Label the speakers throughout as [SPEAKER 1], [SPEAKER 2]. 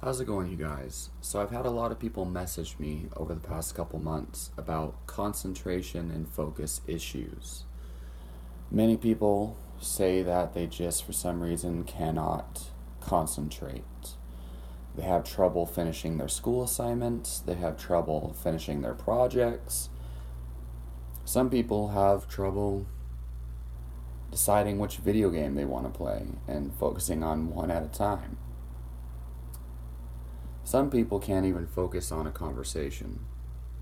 [SPEAKER 1] How's it going, you guys? So I've had a lot of people message me over the past couple months about concentration and focus issues. Many people say that they just, for some reason, cannot concentrate. They have trouble finishing their school assignments, they have trouble finishing their projects. Some people have trouble deciding which video game they want to play and focusing on one at a time. Some people can't even focus on a conversation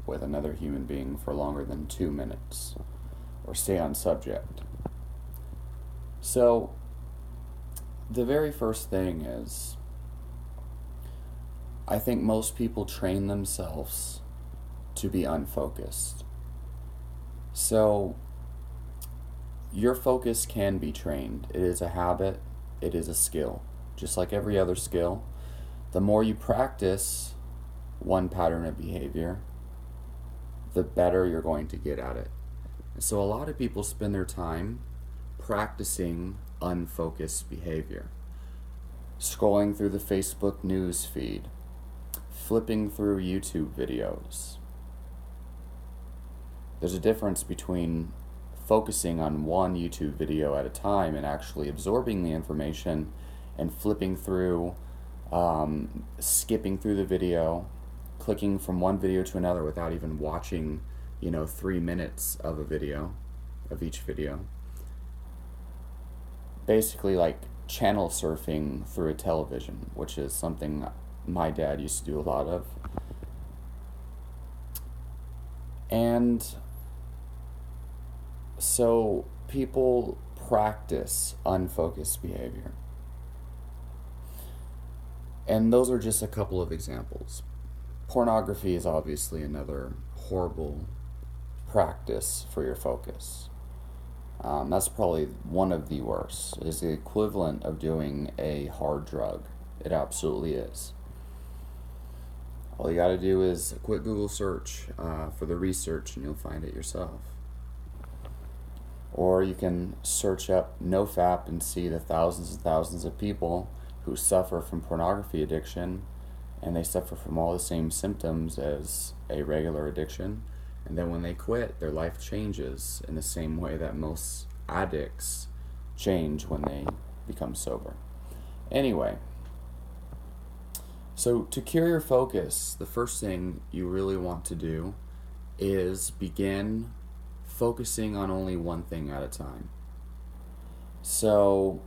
[SPEAKER 1] with another human being for longer than 2 minutes or stay on subject. So, the very first thing is, I think most people train themselves to be unfocused. So, your focus can be trained. It is a habit, it is a skill. Just like every other skill, the more you practice one pattern of behavior, the better you're going to get at it. So a lot of people spend their time practicing unfocused behavior. Scrolling through the Facebook news feed, flipping through YouTube videos. There's a difference between focusing on one YouTube video at a time and actually absorbing the information and flipping through, skipping through the video, clicking from one video to another without even watching, 3 minutes of a video, of each video. Basically like channel surfing through a television, which is something my dad used to do a lot of. And so people practice unfocused behavior. And those are just a couple of examples. Pornography is obviously another horrible practice for your focus. That's probably one of the worst. It is the equivalent of doing a hard drug. It absolutely is. All you gotta do is a quick Google search for the research and you'll find it yourself. Or you can search up NoFap and see the thousands and thousands of people who suffer from pornography addiction, and they suffer from all the same symptoms as a regular addiction, and then when they quit, their life changes in the same way that most addicts change when they become sober. Anyway, so to cure your focus, the first thing you really want to do is begin focusing on only one thing at a time. So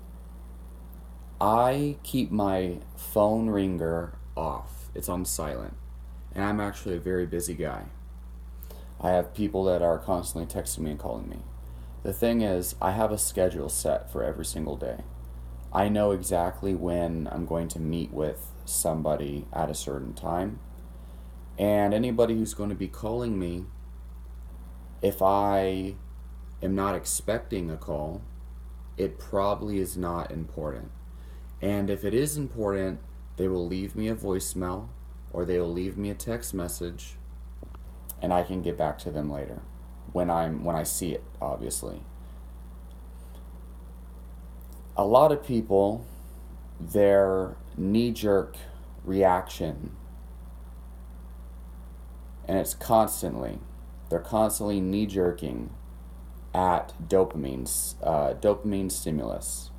[SPEAKER 1] I keep my phone ringer off. It's on silent. And I'm actually a very busy guy. I have people that are constantly texting me and calling me. The thing is, I have a schedule set for every single day. I know exactly when I'm going to meet with somebody at a certain time. And anybody who's going to be calling me, if I am not expecting a call, it probably is not important. And if it is important, they will leave me a voicemail or they will leave me a text message and I can get back to them later when I see it, obviously. A lot of people, their knee-jerk reaction, and it's they're constantly knee-jerking at dopamine stimulus.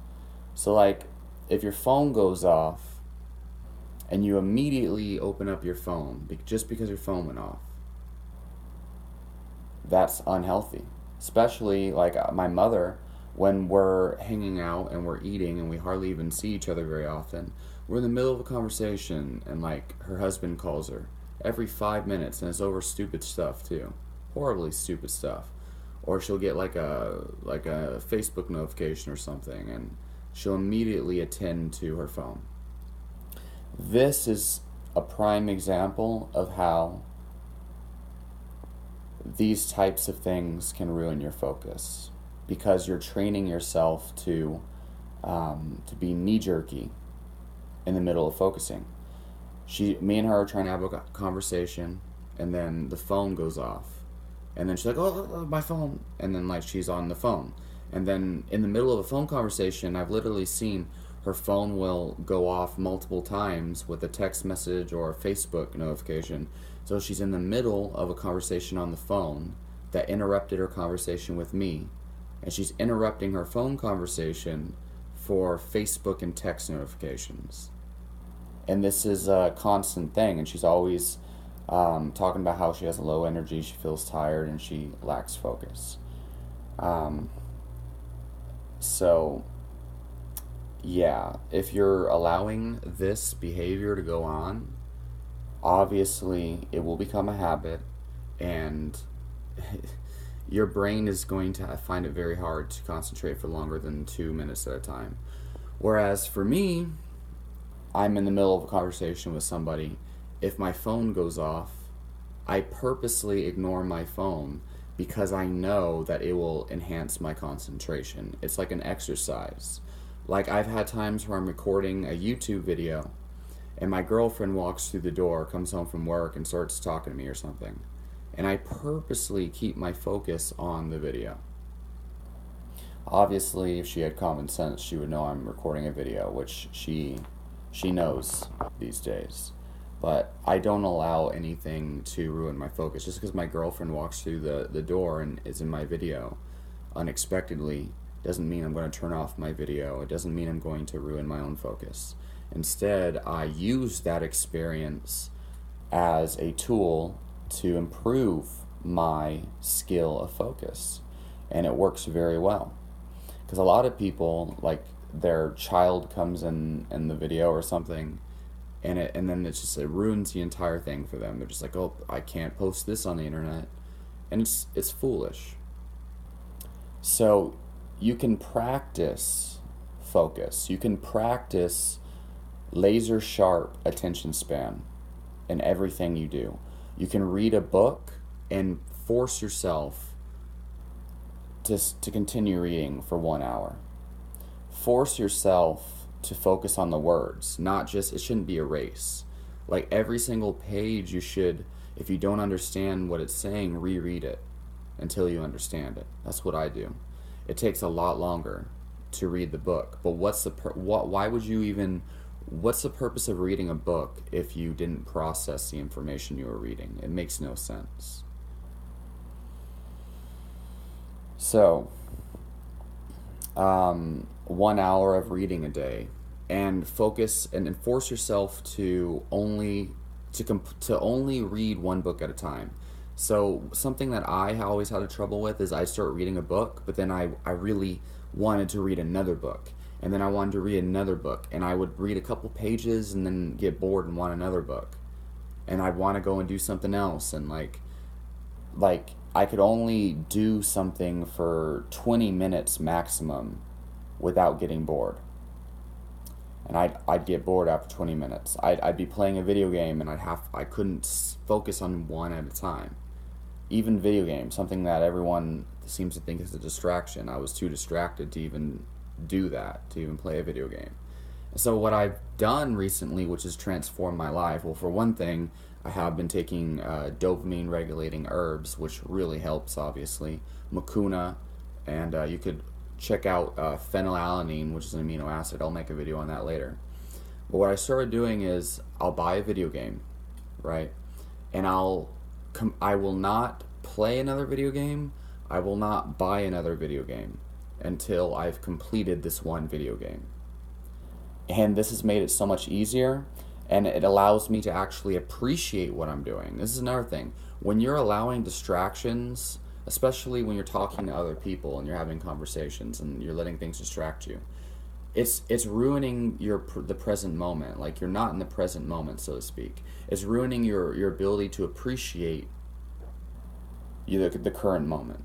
[SPEAKER 1] So like, if your phone goes off and you immediately open up your phone just because your phone went off, that's unhealthy. Especially like my mother, when we're hanging out and we're eating and we hardly even see each other very often, we're in the middle of a conversation and like her husband calls her every 5 minutes and it's over stupid stuff too. Horribly stupid stuff. Or she'll get like a Facebook notification or something and she'll immediately attend to her phone. This is a prime example of how these types of things can ruin your focus because you're training yourself to be knee-jerky in the middle of focusing. Me and her are trying to have a conversation and then the phone goes off. And then she's like, oh, my phone. And then like she's on the phone. And then in the middle of a phone conversation, I've literally seen her phone will go off multiple times with a text message or a Facebook notification. So she's in the middle of a conversation on the phone that interrupted her conversation with me, and she's interrupting her phone conversation for Facebook and text notifications. And this is a constant thing, and she's always talking about how she has low energy, she feels tired, and she lacks focus. So, yeah, if you're allowing this behavior to go on, obviously it will become a habit, and your brain is going to find it very hard to concentrate for longer than 2 minutes at a time. Whereas for me, I'm in the middle of a conversation with somebody. If my phone goes off, I purposely ignore my phone because I know that it will enhance my concentration. It's like an exercise. Like, I've had times where I'm recording a YouTube video and my girlfriend walks through the door, comes home from work, and starts talking to me or something. And I purposely keep my focus on the video. Obviously, if she had common sense, she would know I'm recording a video, which she knows these days. But I don't allow anything to ruin my focus. Just because my girlfriend walks through the door and is in my video unexpectedly doesn't mean I'm going to turn off my video. It doesn't mean I'm going to ruin my own focus. Instead, I use that experience as a tool to improve my skill of focus. And it works very well. Because a lot of people, like, their child comes in the video or something, and then it ruins the entire thing for them. They're just like, oh, I can't post this on the internet, and it's foolish. So you can practice focus. You can practice laser sharp attention span in everything you do. You can read a book and force yourself to continue reading for 1 hour. Force yourself to focus on the words, not just, it shouldn't be a race. Like, every single page you should, if you don't understand what it's saying, reread it until you understand it. That's what I do. It takes a lot longer to read the book, but what's the purpose of reading a book if you didn't process the information you were reading? It makes no sense. So, 1 hour of reading a day, and focus and force yourself to only read one book at a time. So something that I always had trouble with is I start reading a book, but then I really wanted to read another book, and then I wanted to read another book, and I would read a couple pages and then get bored and want another book, and I'd want to go and do something else, and like I could only do something for 20 minutes maximum without getting bored. And I'd get bored after 20 minutes. I'd be playing a video game and I couldn't focus on one at a time. Even video games, something that everyone seems to think is a distraction. I was too distracted to even do that, to even play a video game. So what I've done recently, which has transformed my life, well, for one thing, I have been taking dopamine regulating herbs, which really helps, obviously. Mucuna, and you could check out phenylalanine, which is an amino acid. I'll make a video on that later. But what I started doing is I'll buy a video game, right? And I will not play another video game. I will not buy another video game until I've completed this one video game. And this has made it so much easier, and it allows me to actually appreciate what I'm doing. This is another thing. When you're allowing distractions, especially when you're talking to other people and you're having conversations and you're letting things distract you, it's ruining the present moment. Like, you're not in the present moment, so to speak. It's ruining your ability to appreciate the current moment.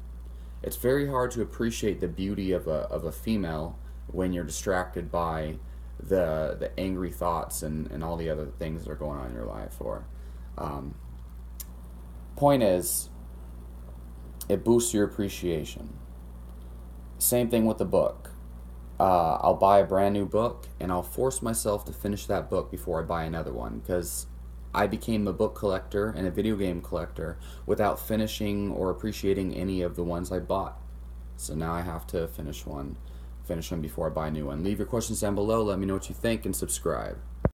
[SPEAKER 1] It's very hard to appreciate the beauty of a female when you're distracted by the angry thoughts and all the other things that are going on in your life. Or point is, it boosts your appreciation. Same thing with the book. I'll buy a brand new book and I'll force myself to finish that book before I buy another one, because I became a book collector and a video game collector without finishing or appreciating any of the ones I bought. So now I have to finish one finish them before I buy a new one. Leave your questions down below. Let me know what you think and subscribe.